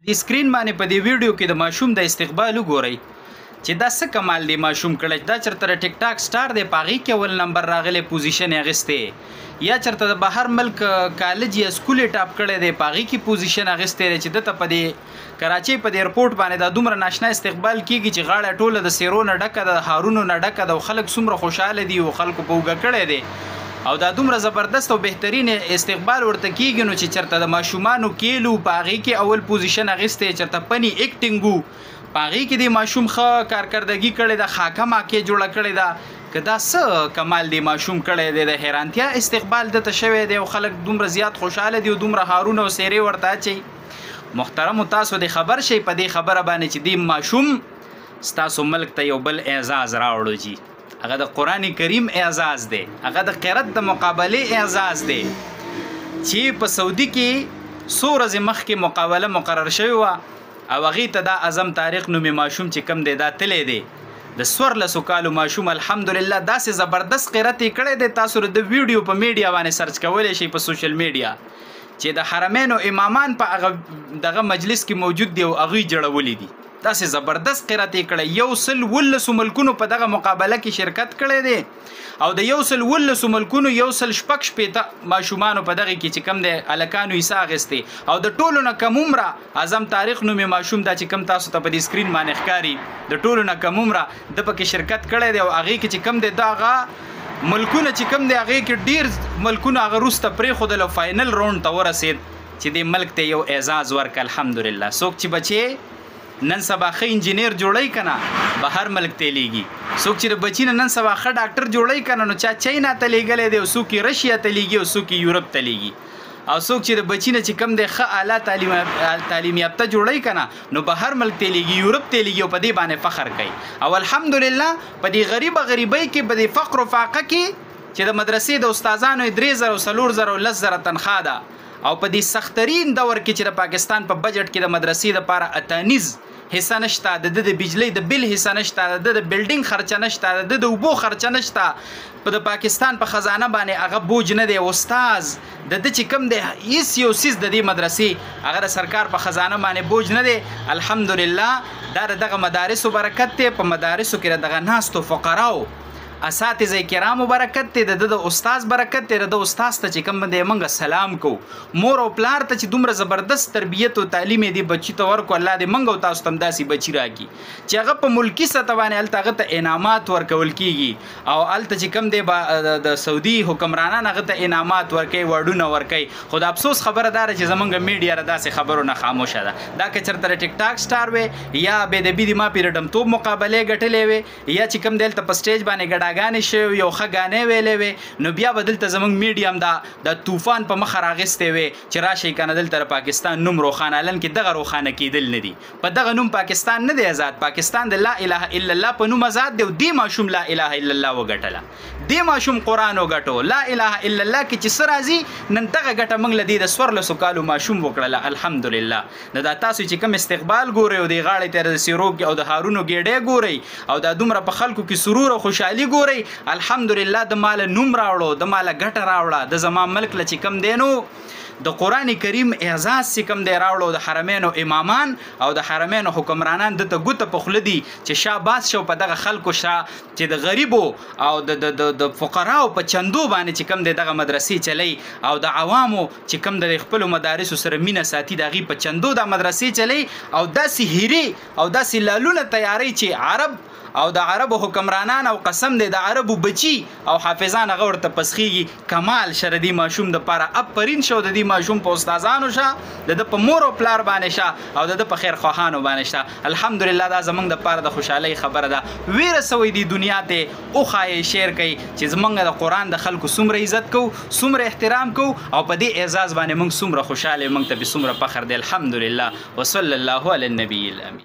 د سکرین باندې په دې ویډیو کې د ماشوم د استقبال وګورئ چې دا څه کمال دی ماشوم کړی دا چرته ټیک ټاک سٹار دی پاغي کې اول نمبر راغلی پوزیشن اغسته یا چرته د بهر ملک کالج یا سکول ټاپ کړی دی پاغي کې پوزیشن اغسته چې دته په دې کراچي په دې ایرپورټ باندې دا دومره ناشنا استقبال کیږي چې غاړه ټوله د سیرو نه ډکه د هارونو نه ډکه د خلک څومره خوشاله دي او خلکو په وګه کړی دی او دا دومره زبردست او بهترین استقبال ورته کیږي نو چې چرته د ماشومانو کېلو پاغي کې اول پوزیشن اغسته چرته پنی اکټینګو پاغي کې دی ماشوم ښه کارکردګي کړې ده حاکمه کې جوړه کړې ده که دا څه کمال دی ماشوم کړی دی د حیرانتیا استقبال دته شوی دی او خلک دومره زیات خوشاله دي او دومره هارونه او سیرې ورته اچوي محترم تاسو د خبر شئ په دې خبره باندې چې دی ماشوم ستاسو ملک ته یو بل اعزاز راوړو جی هغه د قرآن کریم اعزاز دی هغه د قرت د مقابله اعزاز دی چې په سعودي کې څو ورځې مخکې مقابله مقرر شوې وه او هغې ته دا اعظم تاریخ نومې ماشوم چې کم دی دا تلی دی د 14 کالو ماشوم الحمدلله داسې زبردست قرت یې کړی دی تاسو د ویډیو په میډیا باندې سرچ کولی شئ په سوشل میډیا چې د حرمینو امامان په هغه دغه مجلس کې موجود دی او هغوی جوړولی دي داسې زبردست قرت یې کړی 119 ملکونو په دغه مقابله کې شرکت کړی دی او د 119 ملکونو 116 ماشومانو په دغه کې چې کم دی الکانو حصه اخیستې او د ټولو نه کم عمره اعظم تاریخ نومې ماشوم دا چې کم تاسو ته په دې سکرین باندې ښکاري د ټولو نه کم عمره د پکې شرکت کړی دی او هغې کې چې کم دی دغه ملکونه چې کم دی هغې کې ډېر ملکونه هغه وروسته پرېښودل او فاینل راونډ ته ورسېد چې دې ملک ته یو اعزاز ورکړه الحمدلله څوک چې بچې نن سبا ښه انجینیر جوړی کنه بهر ملک ته لیږي څوک چې د بچی نه نن سبا ښه ډاکټر جوړی کنه نو چا چاینا ته لیږلی دی او څوک یې رشیا ته لیږي او څوک یې یورپ ته لیږي او څوک چې د بچی نه چې کم دی ښه اعلی تعلیم یافته جوړی کنه نو بهر ملک ته لیږي یورپ ته لیږي او په دې باندې فخر کوي او الحمدلله په دې غریبۍ کې په دې فقر و فاقه کې چې د مدرسې د استادانو 3000 4000 10,000 تنخواه ده او په دې سخترین دور کې چې د پاکستان په بجټ کې د مدرسې لپاره 18 حصہ نشته د بجلی د بل حصہ نشته د بلډینګ خرچه نشته د اوبو خرچه نشته په د پاکستان په خزانه باندې هغه بوج نه دی استاد د چې کم دی هیڅ یو څیز د دې مدرسې هغه د سرکار په خزانه باندې بوج نه دی الحمدلله دا دغه مدارسو برکت دی په مدارسو کې دغه ناستو فقراو اساتذه کرامو برکت دی د استاد برکت دی د استاد ته چې کوم دی موږ سلام کو مور او پلار ته چې دومره زبردست تربیت او تعلیم دی بچی ته ورکو الله دې موږ او تاسو تم داسې بچی راکړي چې هغه په ملکی سطح باندې هلته هغه ته انعامات ورکول کیږي او هلته چې کوم دی د سعودي حکمرانان هغه ته انعامات ورکوي وړونه ورکوي خو د افسوس خبره دا چې زمونږ میډیا را داسې خبرو نه خاموشه ده دا که چېرته ټیک ټاک سټار وی یا بېدبي د ما پیرډمتوب مقابلې ګټلې وې یا چې کوم دی هلته په سټیج باندې ګډاګانې شوې یو ښه ګانې ویلې وې نو بیا به دلته زموږ میډیم د طوفان په مخه راغستې وې چې راشئ که نه دلته د پاکستان نوم روښانه الن کې دغه روښانه کېدل نه دي په دغه نوم پاکستان نه دی آزاد پاکستان د لا اله الا الله په نوم آزاد دی او دې ماشوم لا اله الا الله وګټله دې ماشوم قرآن وګټو لا اله الا الله کې چې څه راځي نن دغه ګټه موږ له دې د 14 کالو ماشوم وکړله الحمدلله نو دا تاسو چې کوم استقبال ګورئ او د غاړې ته د سیرو او د هارونو ګېډې ګورئ او دا دومره په خلکو کې سرور او خوشحالي ګورئ الحمدلله د مال نوم راوړو د مال ګټه راوړه د زما ملک له چې کم دی نو د قرآن کریم اعزاز چې کم دی راوړو د حرمینو امامان او د حرمینو حکمرانان دته ګوته په خوله دي چې شاباس شو په دغه خلکو چې د غریبو او د فقراو په چندو باندې چې کم دی دغه مدرسې چلی او د عوامو چې کم د خپلو مدارسو سره مینه ساتي د هغې په چندو دا مدرسې چلی او داسې هیرې او داسې لالونه تیاری چې عرب او د عربو حکمرانان او قسم دی د عربو بچی او حافظان هغه ورته پسخیږي کمال شردي ماشوم د پاره اپرین شو د دې ماشوم په استادانو شه د په مور او پلار باندې شه او د په خیر خواهانو باندې شه الحمدلله دا زمونږ د پاره د خوشحالۍ خبره ده ویره سوی دی دنیا ته او خای شیر کوي چې زمونږ د قرآن د خلکو څومره عزت کو څومره احترام کو او په دې اعزاز باندې موږ څومره خوشاله موږ ته به څومره فخر دی الحمدلله وصلی الله علی النبی الامین